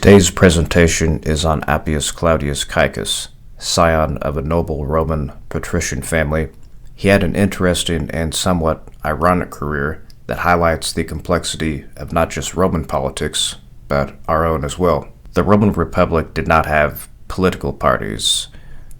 Today's presentation is on Appius Claudius Caecus, scion of a noble Roman patrician family. He had an interesting and somewhat ironic career that highlights the complexity of not just Roman politics, but our own as well. The Roman Republic did not have political parties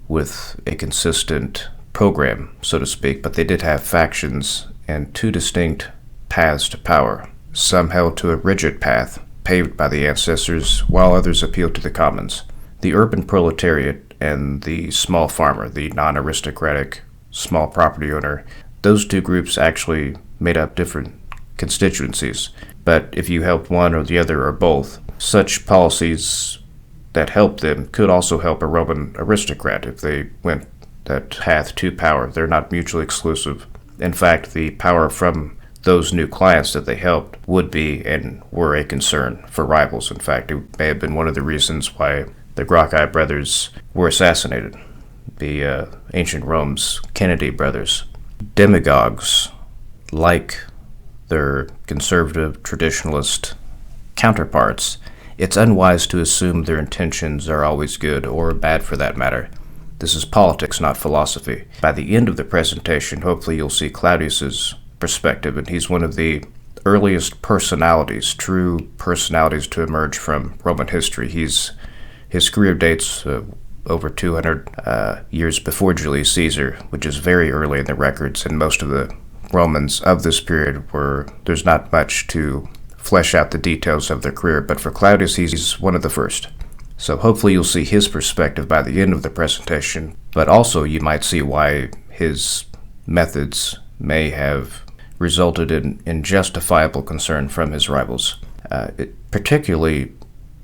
with a consistent program, so to speak, but they did have factions and two distinct paths to power. Some held to a rigid path, paved by the ancestors, while others appealed to the commons. The urban proletariat and the small farmer, the non-aristocratic small property owner, those two groups actually made up different constituencies. But if you helped one or the other or both, such policies that helped them could also help a Roman aristocrat if they went that path to power. They're not mutually exclusive. In fact, the power from those new clients that they helped would be and were a concern for rivals. In fact, it may have been one of the reasons why the Gracchi brothers were assassinated, the ancient Rome's Kennedy brothers. Demagogues, like their conservative traditionalist counterparts, it's unwise to assume their intentions are always good or bad for that matter. This is politics, not philosophy. By the end of the presentation, hopefully you'll see Claudius's perspective, and he's one of the earliest personalities, true personalities to emerge from Roman history. His career dates over 200 years before Julius Caesar, which is very early in the records, and most of the Romans of this period there's not much to flesh out the details of their career, but for Claudius, he's one of the first. So hopefully you'll see his perspective by the end of the presentation, but also you might see why his methods may have resulted in justifiable concern from his rivals, particularly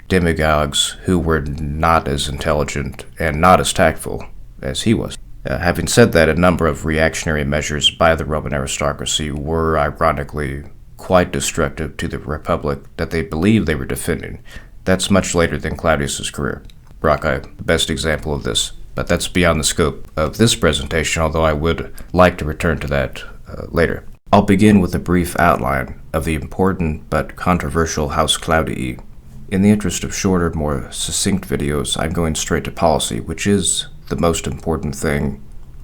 demagogues who were not as intelligent and not as tactful as he was. Having said that, a number of reactionary measures by the Roman aristocracy were ironically quite destructive to the republic that they believed they were defending. That's much later than Claudius's career. Gracchi, the best example of this, but that's beyond the scope of this presentation, although I would like to return to that later. I'll begin with a brief outline of the important but controversial House Claudii. In the interest of shorter, more succinct videos, I'm going straight to policy, which is the most important thing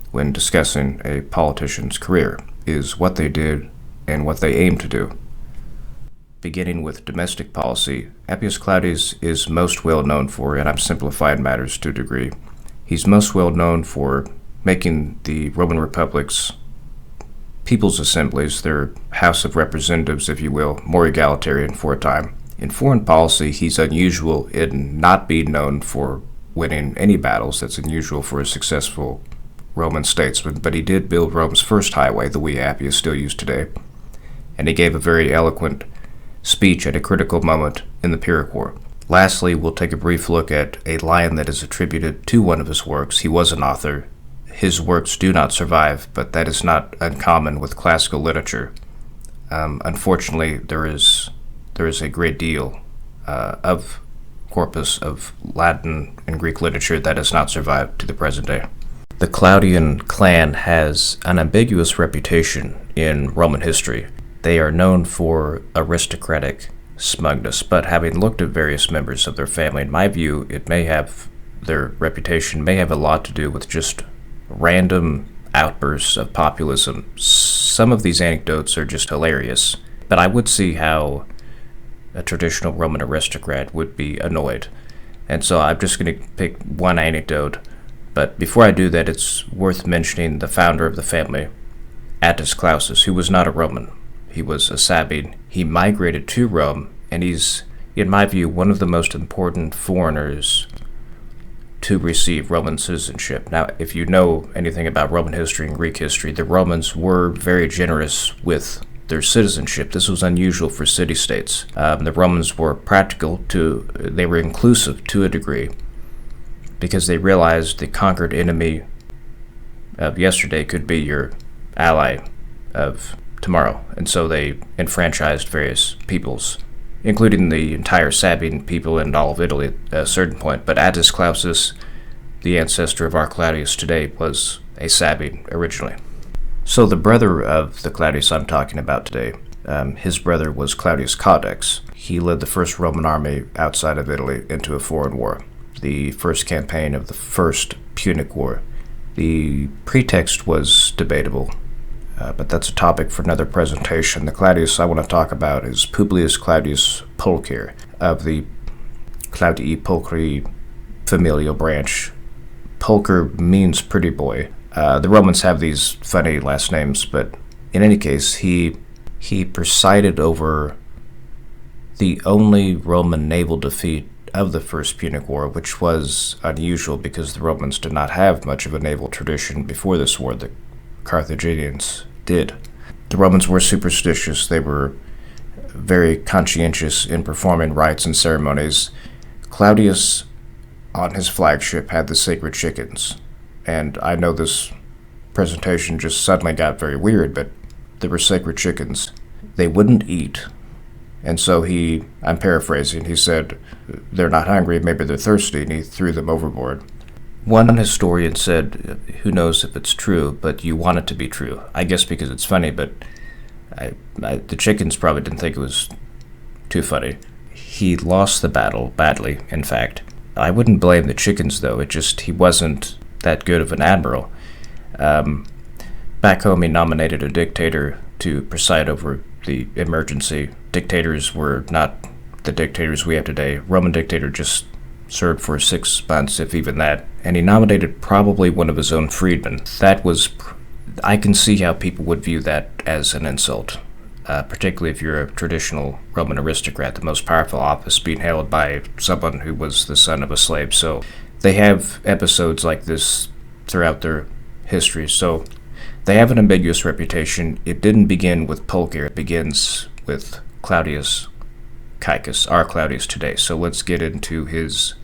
when discussing a politician's career, is what they did and what they aimed to do. Beginning with domestic policy, Appius Claudius is most well known for, and I'm simplifying matters to a degree, he's most well known for making the Roman Republic's people's assemblies, their House of Representatives, if you will, more egalitarian for a time. In foreign policy, he's unusual in not being known for winning any battles. That's unusual for a successful Roman statesman, but he did build Rome's first highway, the Via Appia still used today, and he gave a very eloquent speech at a critical moment in the Pyrrhic War. Lastly, we'll take a brief look at a line that is attributed to one of his works. He was an author. His works do not survive, but that is not uncommon with classical literature. Unfortunately, there is a great deal of corpus of Latin and Greek literature that has not survived to the present day. The Claudian clan has an ambiguous reputation in Roman history. They are known for aristocratic smugness, but having looked at various members of their family, in my view, their reputation may have a lot to do with just random outbursts of populism. Some of these anecdotes are just hilarious, but I would see how a traditional Roman aristocrat would be annoyed. And so I'm just going to pick one anecdote, but before I do that, it's worth mentioning the founder of the family, Attius Clausus, who was not a Roman. He was a Sabine. He migrated to Rome, and he's, in my view, one of the most important foreigners to receive Roman citizenship. Now, if you know anything about Roman history and Greek history, the Romans were very generous with their citizenship. This was unusual for city-states. The Romans were practical they were inclusive to a degree, because they realized the conquered enemy of yesterday could be your ally of tomorrow. And so they enfranchised various peoples, including the entire Sabine people and all of Italy at a certain point. But Attius Clausus, the ancestor of our Claudius today, was a Sabine originally. So the brother of the Claudius I'm talking about today, his brother was Claudius Caudex. he led the first Roman army outside of Italy into a foreign war, the first campaign of the First Punic War. The pretext was debatable, but that's a topic for another presentation. The Claudius I want to talk about is Publius Claudius Pulcher of the Claudii Pulchri familial branch. Pulcher means pretty boy. The Romans have these funny last names, but in any case, he presided over the only Roman naval defeat of the First Punic War, which was unusual because the Romans did not have much of a naval tradition before this war. The Carthaginians did. The Romans were superstitious. They were very conscientious in performing rites and ceremonies. Claudius, on his flagship, had the sacred chickens. And I know this presentation just suddenly got very weird, but there were sacred chickens. They wouldn't eat. And so I'm paraphrasing, he said, they're not hungry, maybe they're thirsty, and he threw them overboard. One historian said, who knows if it's true, but you want it to be true. I guess because it's funny, but the chickens probably didn't think it was too funny. He lost the battle badly, in fact. I wouldn't blame the chickens, though. He wasn't that good of an admiral. Back home, he nominated a dictator to preside over the emergency. Dictators were not the dictators we have today. Roman dictator just served for 6 months, if even that, and he nominated probably one of his own freedmen. I can see how people would view that as an insult, particularly if you're a traditional Roman aristocrat, the most powerful office being held by someone who was the son of a slave. So they have episodes like this throughout their history. So they have an ambiguous reputation. It didn't begin with Pulcher. It begins with Claudius Caecus, our Claudius today. So let's get into his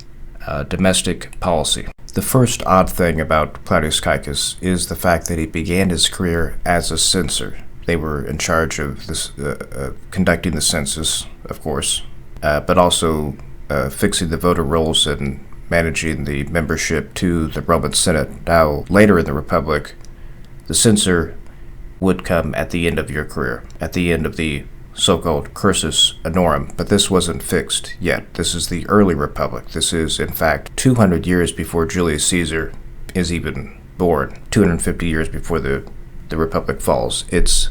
domestic policy. The first odd thing about Claudius Caecus is the fact that he began his career as a censor. They were in charge of this, conducting the census, of course, but also fixing the voter rolls and managing the membership to the Roman Senate. Now, later in the Republic, the censor would come at the end of your career, at the end of the so-called cursus honorum, but this wasn't fixed yet. This is the early Republic. This is, in fact, 200 years before Julius Caesar is even born, 250 years before the Republic falls. The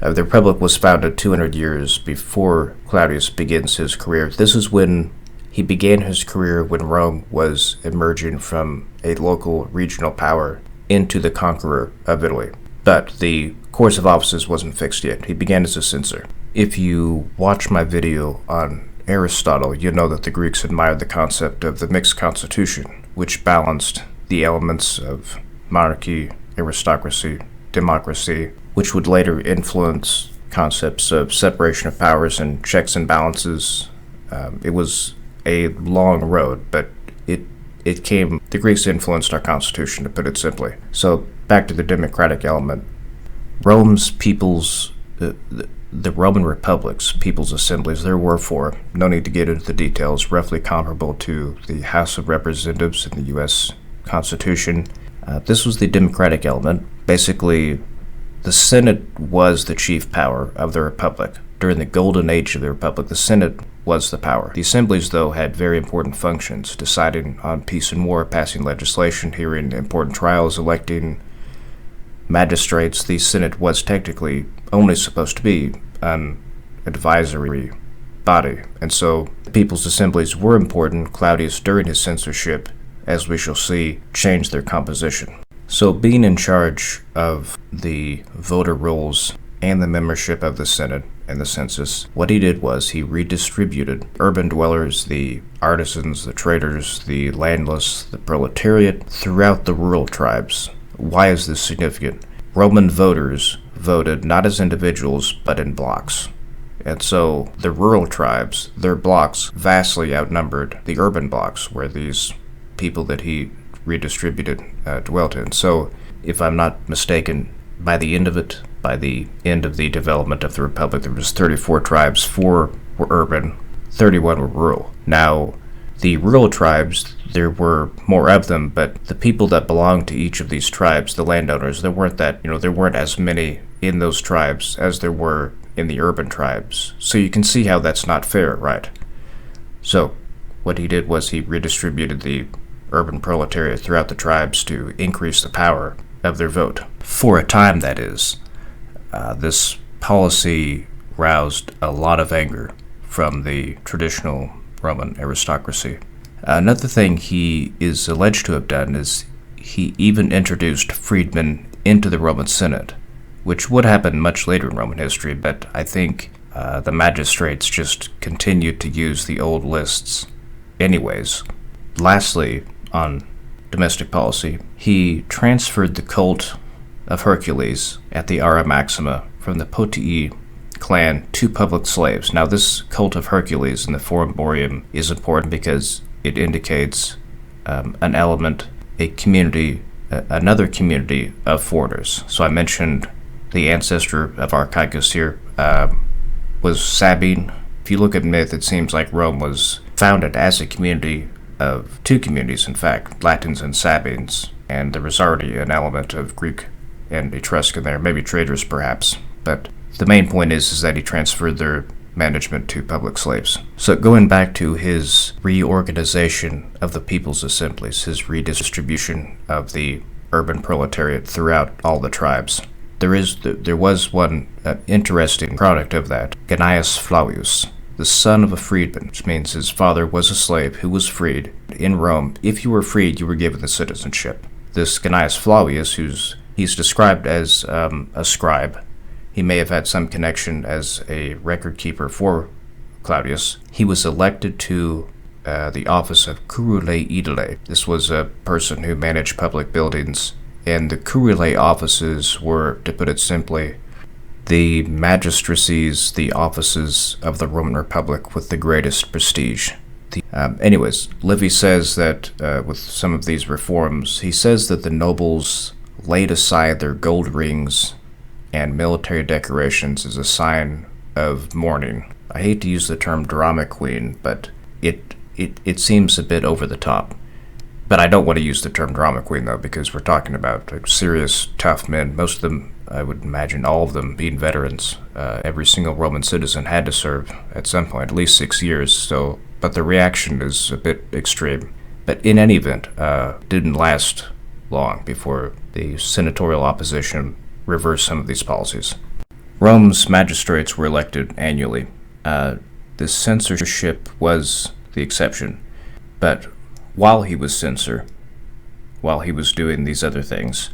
Republic was founded 200 years before Claudius begins his career. This is when he began his career, when Rome was emerging from a local regional power into the conqueror of Italy. But the course of offices wasn't fixed yet. He began as a censor. If you watch my video on Aristotle, you know that the Greeks admired the concept of the mixed constitution, which balanced the elements of monarchy, aristocracy, democracy, which would later influence concepts of separation of powers and checks and balances. It was a long road, but the Greeks influenced our constitution, to put it simply. So back to the democratic element. Rome's people's, the Roman republics, people's assemblies, there were 4, no need to get into the details, roughly comparable to the House of Representatives in the U.S. Constitution. This was the democratic element. Basically, the Senate was the chief power of the Republic. During the golden age of the Republic, the Senate was the power. The assemblies, though, had very important functions, deciding on peace and war, passing legislation, hearing important trials, electing magistrates. The Senate was technically only supposed to be an advisory body, and so the people's assemblies were important. Claudius, during his censorship, as we shall see, changed their composition. So being in charge of the voter rolls and the membership of the Senate and the census, what he did was he redistributed urban dwellers, the artisans, the traders, the landless, the proletariat, throughout the rural tribes. Why is this significant? Roman voters voted not as individuals, but in blocks. And so the rural tribes, their blocks vastly outnumbered the urban blocks where these people that he redistributed dwelt in. So if I'm not mistaken, by the end of the development of the Republic, there was 34 tribes, 4 were urban, 31 were rural. Now, the rural tribes, there were more of them, but the people that belonged to each of these tribes, the landowners, there weren't as many in those tribes as there were in the urban tribes. So you can see how that's not fair, right? So what he did was he redistributed the urban proletariat throughout the tribes to increase the power of their vote. For a time, that is. This policy roused a lot of anger from the traditional Roman aristocracy. Another thing he is alleged to have done is he even introduced freedmen into the Roman Senate, which would happen much later in Roman history, but I think the magistrates just continued to use the old lists anyways. Lastly, on domestic policy, he transferred the cult of Hercules at the Ara Maxima from the Potii clan to public slaves. Now, this cult of Hercules in the Forum Boreum is important because it indicates an element, a community, another community of foreigners. So I mentioned the ancestor of our Caecus here was Sabine. If you look at myth, it seems like Rome was founded as a community of two communities, in fact, Latins and Sabines, and there was already an element of Greek and Etruscan there, maybe traders perhaps, but the main point is that he transferred their management to public slaves. So going back to his reorganization of the people's assemblies, his redistribution of the urban proletariat throughout all the tribes, there was one interesting product of that. Gnaeus Flavius, the son of a freedman, which means his father was a slave who was freed. In Rome, if you were freed, you were given the citizenship. This Gnaeus Flavius, he's described as a scribe. He may have had some connection as a record keeper for Claudius. He was elected to the office of curule aedile. This was a person who managed public buildings, and the curule offices were, to put it simply, the magistracies, the offices of the Roman Republic with the greatest prestige. Anyways, Livy says that with some of these reforms, he says that the nobles laid aside their gold rings and military decorations as a sign of mourning. I hate to use the term drama queen, but it seems a bit over the top. But I don't want to use the term drama queen, though, because we're talking about serious, tough men. Most of them, I would imagine all of them being veterans. Every single Roman citizen had to serve at some point, at least 6 years, but the reaction is a bit extreme. But in any event, didn't last long before the senatorial opposition reversed some of these policies. Rome's magistrates were elected annually. The censorship was the exception, but while he was censor, while he was doing these other things,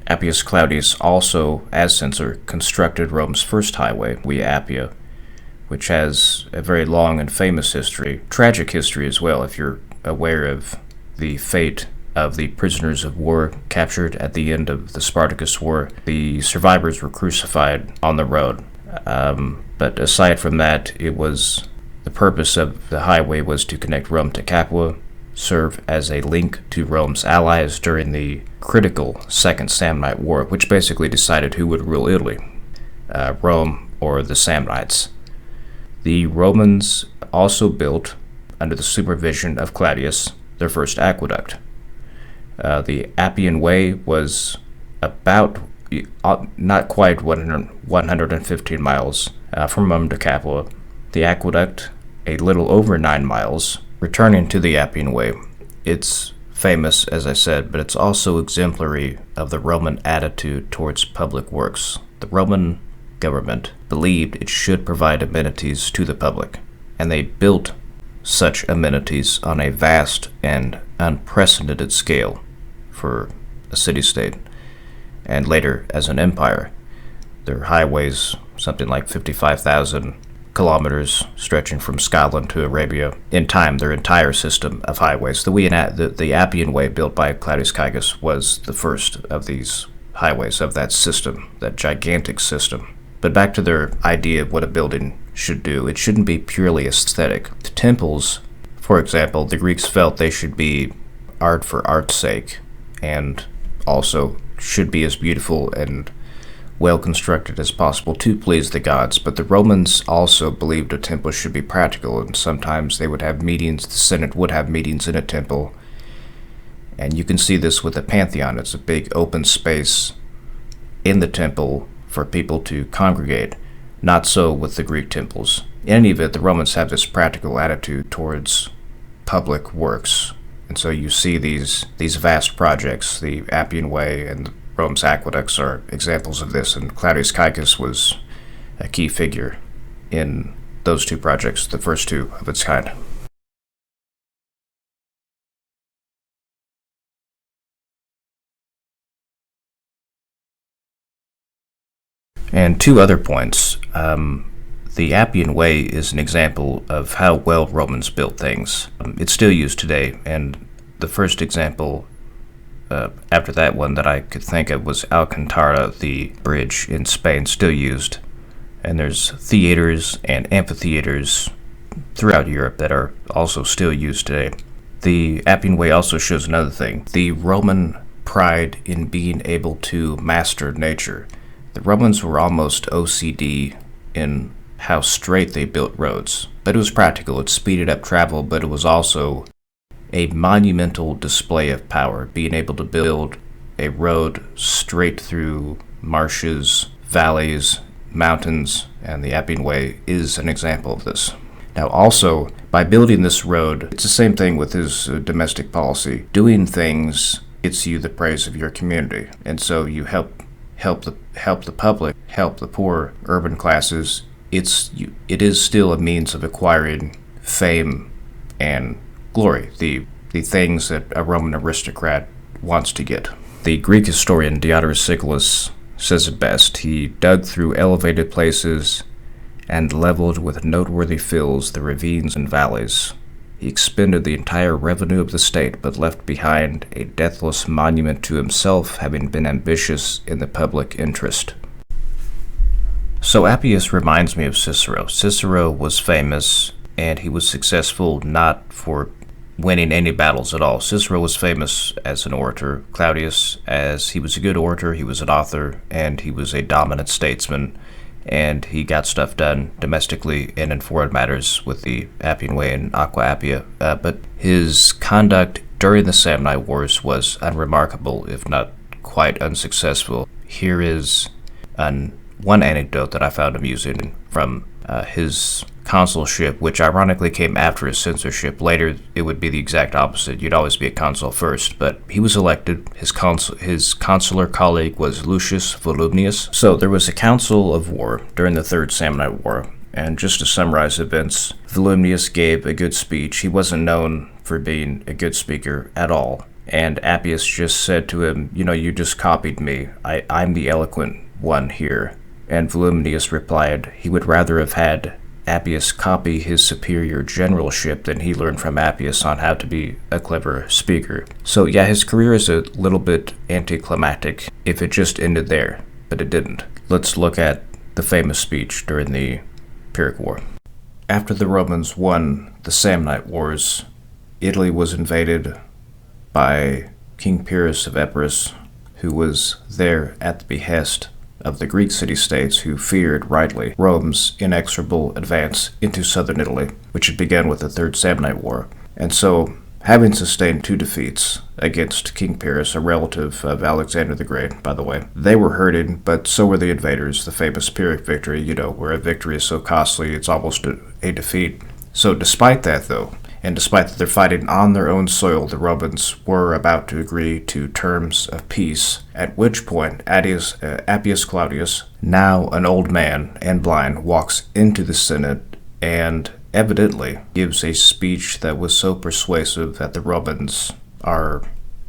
Appius Claudius also, as censor, constructed Rome's first highway, Via Appia, which has a very long and famous history, tragic history as well, if you're aware of the fate of the prisoners of war captured at the end of the Spartacus War. The survivors were crucified on the road. But aside from that, the purpose of the highway was to connect Rome to Capua, serve as a link to Rome's allies during the critical Second Samnite War, which basically decided who would rule Italy, Rome or the Samnites. The Romans also built, under the supervision of Claudius, their first aqueduct. The Appian Way was about, not quite 115 miles from Rome to Capua. The aqueduct, a little over 9 miles, returning to the Appian Way. It's famous, as I said, but it's also exemplary of the Roman attitude towards public works. The Roman government believed it should provide amenities to the public, and they built such amenities on a vast and unprecedented scale for a city-state, and later as an empire. Their highways, something like 55,000 kilometers stretching from Scotland to Arabia. In time, their entire system of highways. The Appian Way, built by Claudius Caecus, was the first of these highways, of that system, that gigantic system. But back to their idea of what a building should do. It shouldn't be purely aesthetic. The temples, for example, the Greeks felt they should be art for art's sake, and also should be as beautiful and well constructed as possible to please the gods. But the Romans also believed a temple should be practical, and sometimes they would have meetings, the Senate would have meetings in a temple. And you can see this with the Pantheon. It's a big open space in the temple for people to congregate. Not so with the Greek temples. In any event, the Romans have this practical attitude towards public works. And so you see these vast projects. The Appian Way and Rome's aqueducts are examples of this, and Claudius Caecus was a key figure in those two projects, the first two of its kind. And two other points. The Appian Way is an example of how well Romans built things. It's still used today, and the first example after that one that I could think of was Alcantara, the bridge in Spain, still used. And there's theaters and amphitheaters throughout Europe that are also still used today. The Appian Way also shows another thing, the Roman pride in being able to master nature. The Romans were almost OCD in how straight they built roads, but it was practical. It speeded up travel, but it was also a monumental display of power, being able to build a road straight through marshes, valleys, mountains, and the Appian Way is an example of this. Now also, by building this road, it's the same thing with his domestic policy. Doing things gets you the praise of your community, and so you help the public, help the poor urban classes. It is still a means of acquiring fame and glory, the things that a Roman aristocrat wants to get. The Greek historian Siculus says it best. He dug through elevated places and leveled with noteworthy fills the ravines and valleys. He expended the entire revenue of the state, but left behind a deathless monument to himself, having been ambitious in the public interest. So Appius reminds me of Cicero. Cicero was famous, and he was successful not for winning any battles at all. Cicero was famous as an orator. Claudius, as he was a good orator, he was an author, and he was a dominant statesman, and he got stuff done domestically and in foreign matters with the Appian Way and Aqua Appia. But his conduct during the Samnite Wars was unremarkable, if not quite unsuccessful. Here is one anecdote that I found amusing from his consulship, which ironically came after his censorship. Later, it would be the exact opposite. You'd always be a consul first, but he was elected. His consular colleague was Lucius Volumnius. So there was a council of war during the Third Samnite War, and just to summarize events, Volumnius gave a good speech. He wasn't known for being a good speaker at all, and Appius just said to him, you just copied me. I'm the eloquent one here. And Volumnius replied he would rather have had Appius copy his superior generalship than he learned from Appius on how to be a clever speaker. So yeah, his career is a little bit anticlimactic if it just ended there, but it didn't. Let's look at the famous speech during the Pyrrhic War. After the Romans won the Samnite Wars, Italy was invaded by King Pyrrhus of Epirus, who was there at the behest of the Greek city-states, who feared, rightly, Rome's inexorable advance into southern Italy, which had begun with the Third Samnite War. And so, having sustained two defeats against King Pyrrhus, a relative of Alexander the Great, by the way, they were hurting, but so were the invaders. The famous Pyrrhic victory, where a victory is so costly, it's almost a defeat. So despite that, though, and despite that they're fighting on their own soil, the Romans were about to agree to terms of peace, at which point Appius Claudius, now an old man and blind, walks into the Senate and evidently gives a speech that was so persuasive that the Romans are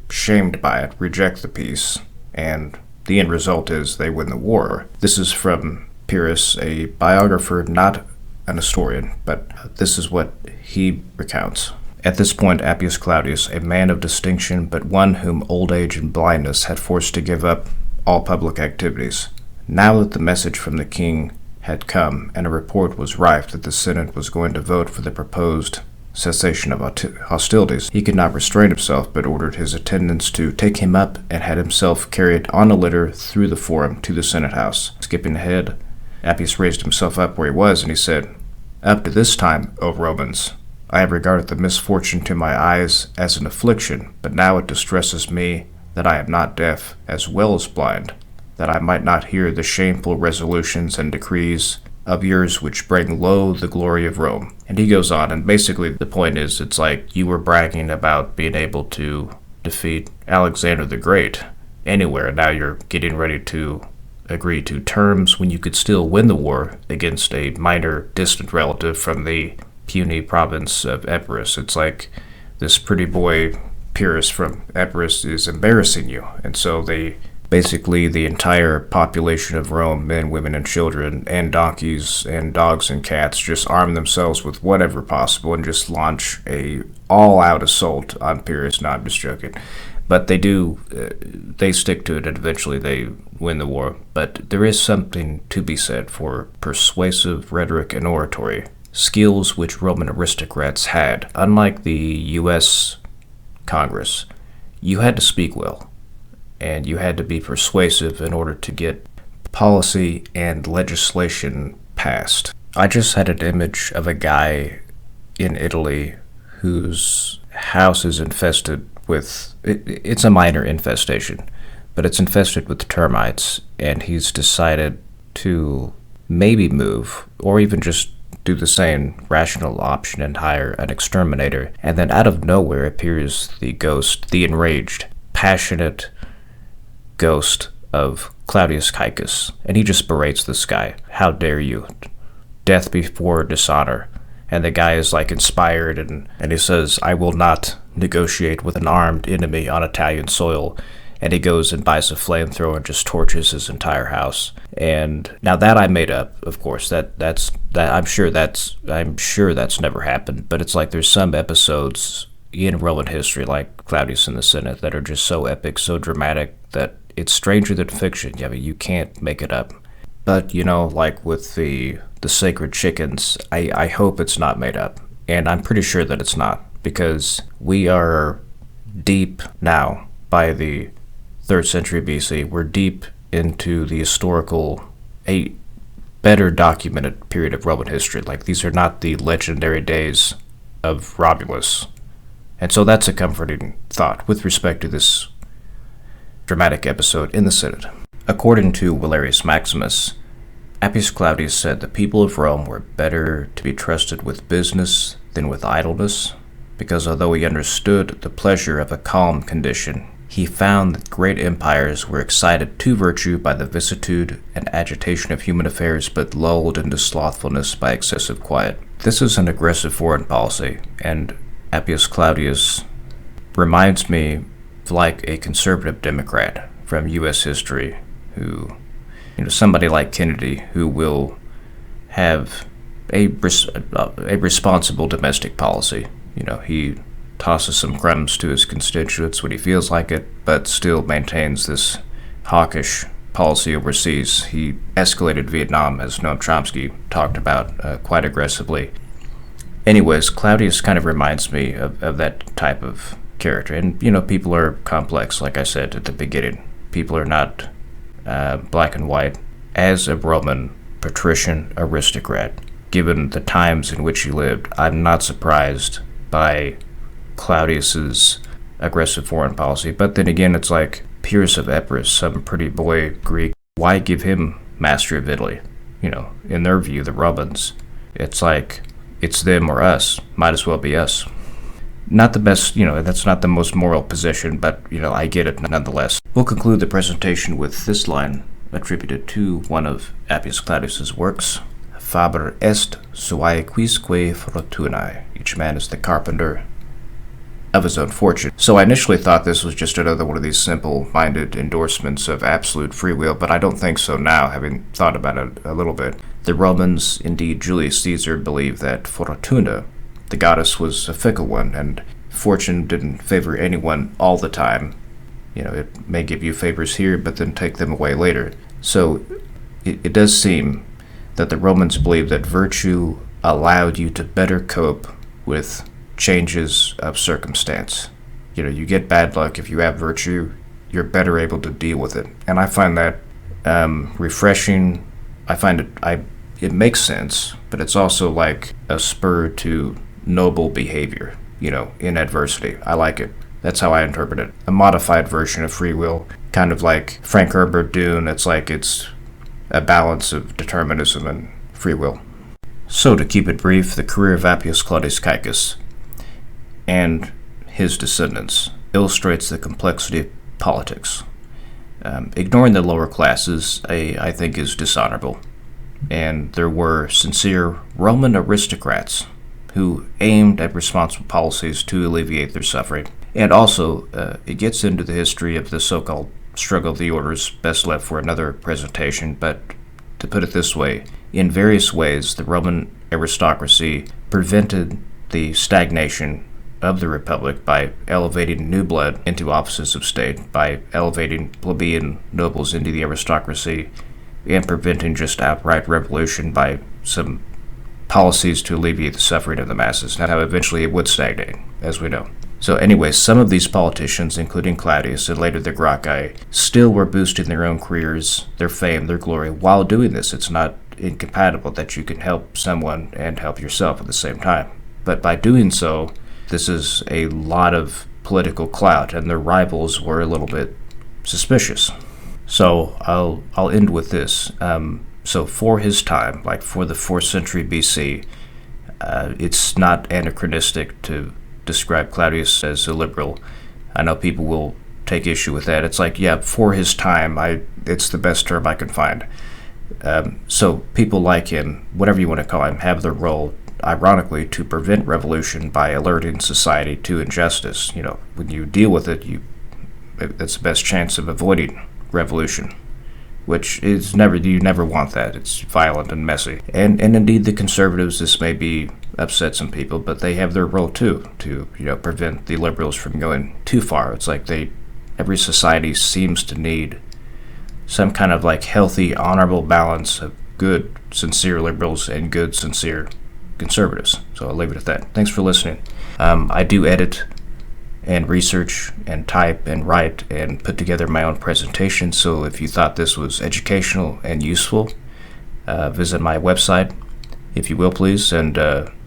shamed by it, reject the peace, and the end result is they win the war. This is from Pyrrhus, a biographer, not an historian, but this is what he recounts. At this point, Appius Claudius, a man of distinction, but one whom old age and blindness had forced to give up all public activities. Now that the message from the king had come, and a report was rife that the Senate was going to vote for the proposed cessation of hostilities, he could not restrain himself, but ordered his attendants to take him up and had himself carried on a litter through the forum to the Senate house. Skipping ahead, Appius raised himself up where he was, and he said, "Up to this time, O Romans, I have regarded the misfortune to my eyes as an affliction, but now it distresses me that I am not deaf as well as blind, that I might not hear the shameful resolutions and decrees of yours which bring low the glory of Rome. And he goes on, and basically the point is, it's like you were bragging about being able to defeat Alexander the Great anywhere, and now you're getting ready to agree to terms when you could still win the war against a minor, distant relative from the puny province of Epirus. It's like this pretty boy Pyrrhus from Epirus is embarrassing you, and so basically the entire population of Rome, men, women, and children, and donkeys, and dogs, and cats, just arm themselves with whatever possible and just launch a all-out assault on Pyrrhus. No, I'm just joking. But they stick to it, and eventually they win the war. But there is something to be said for persuasive rhetoric and oratory, skills which Roman aristocrats had. Unlike the U.S. Congress, you had to speak well, and you had to be persuasive in order to get policy and legislation passed. I just had an image of a guy in Italy whose house is infested with, it's a minor infestation, but it's infested with termites, and he's decided to maybe move, or even just do the same rational option and hire an exterminator. And then out of nowhere appears the ghost, the enraged, passionate ghost of Claudius Caecus, and he just berates this guy. How dare you? Death before dishonor. And the guy is like inspired, and he says, I will not negotiate with an armed enemy on Italian soil. And he goes and buys a flamethrower and just torches his entire house. And now that I made up, of course, I'm sure that's never happened. But it's like there's some episodes in Roman history, like Claudius in the Senate, that are just so epic, so dramatic, that it's stranger than fiction. I mean, you can't make it up. But, like with the sacred chickens, I hope it's not made up. And I'm pretty sure that it's not, because we are deep now by the 3rd century BC. We're deep into the historical, a better documented period of Roman history. Like, these are not the legendary days of Romulus. And so that's a comforting thought with respect to this dramatic episode in the Senate. According to Valerius Maximus, Appius Claudius said the people of Rome were better to be trusted with business than with idleness, because although he understood the pleasure of a calm condition, he found that great empires were excited to virtue by the vicissitude and agitation of human affairs, but lulled into slothfulness by excessive quiet. This is an aggressive foreign policy, and Appius Claudius reminds me of like a conservative Democrat from U.S. history who, somebody like Kennedy, who will have a responsible domestic policy. He tosses some crumbs to his constituents when he feels like it, but still maintains this hawkish policy overseas. He escalated Vietnam, as Noam Chomsky talked about quite aggressively. Anyways, Claudius kind of reminds me of that type of character. And, people are complex, like I said at the beginning. People are not black and white. As a Roman patrician aristocrat, given the times in which he lived, I'm not surprised by Claudius's aggressive foreign policy. But then again, it's like Pyrrhus of Epirus, some pretty boy Greek. Why give him mastery of Italy? In their view, the Romans, it's like it's them or us. Might as well be us. Not the best, that's not the most moral position, but, I get it nonetheless. We'll conclude the presentation with this line, attributed to one of Appius Claudius's works. Faber est suae quisque fortunae. Each man is the carpenter of his own fortune. So I initially thought this was just another one of these simple-minded endorsements of absolute free will, but I don't think so now, having thought about it a little bit. The Romans, indeed Julius Caesar, believed that Fortuna, the goddess, was a fickle one, and fortune didn't favor anyone all the time. It may give you favors here, but then take them away later. So it does seem that the Romans believed that virtue allowed you to better cope with changes of circumstance. You get bad luck. If you have virtue, you're better able to deal with it. And I find that refreshing. I find it makes sense, but it's also like a spur to noble behavior, in adversity. I like it. That's how I interpret it. A modified version of free will, kind of like Frank Herbert Dune. It's like it's a balance of determinism and free will. So, to keep it brief, the career of Appius Claudius Caecus and his descendants illustrates the complexity of politics. Ignoring the lower classes, I think, is dishonorable. And there were sincere Roman aristocrats who aimed at responsible policies to alleviate their suffering. And also, it gets into the history of the so-called struggle of the orders, best left for another presentation, but to put it this way, in various ways, the Roman aristocracy prevented the stagnation of the Republic by elevating new blood into offices of state, by elevating plebeian nobles into the aristocracy, and preventing just outright revolution by some policies to alleviate the suffering of the masses. Now, eventually it would stagnate, as we know. So anyway, some of these politicians, including Claudius and later the Gracchi, still were boosting their own careers, their fame, their glory while doing this. It's not incompatible that you can help someone and help yourself at the same time. But by doing so, this is a lot of political clout, and their rivals were a little bit suspicious. So I'll end with this. So for his time, like for the 4th century BC, it's not anachronistic to describe Claudius as a liberal. I know people will take issue with that. It's like, yeah, for his time, it's the best term I can find. So people like him, whatever you want to call him, have their role, ironically, to prevent revolution by alerting society to injustice. You know, when you deal with it, that's the best chance of avoiding revolution, which is you never want that. It's violent and messy. And indeed, the conservatives, this may be upset some people, but they have their role too, to prevent the liberals from going too far. It's like every society seems to need some kind of like healthy, honorable balance of good, sincere liberals and good, sincere conservatives. So I'll leave it at that. Thanks for listening. I do edit and research and type and write and put together my own presentation. So if you thought this was educational and useful, visit my website, if you will, please, and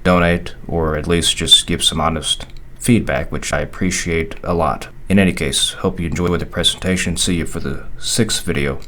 donate, or at least just give some honest feedback, which I appreciate a lot. In any case, hope you enjoy the presentation. See you for the 6th video.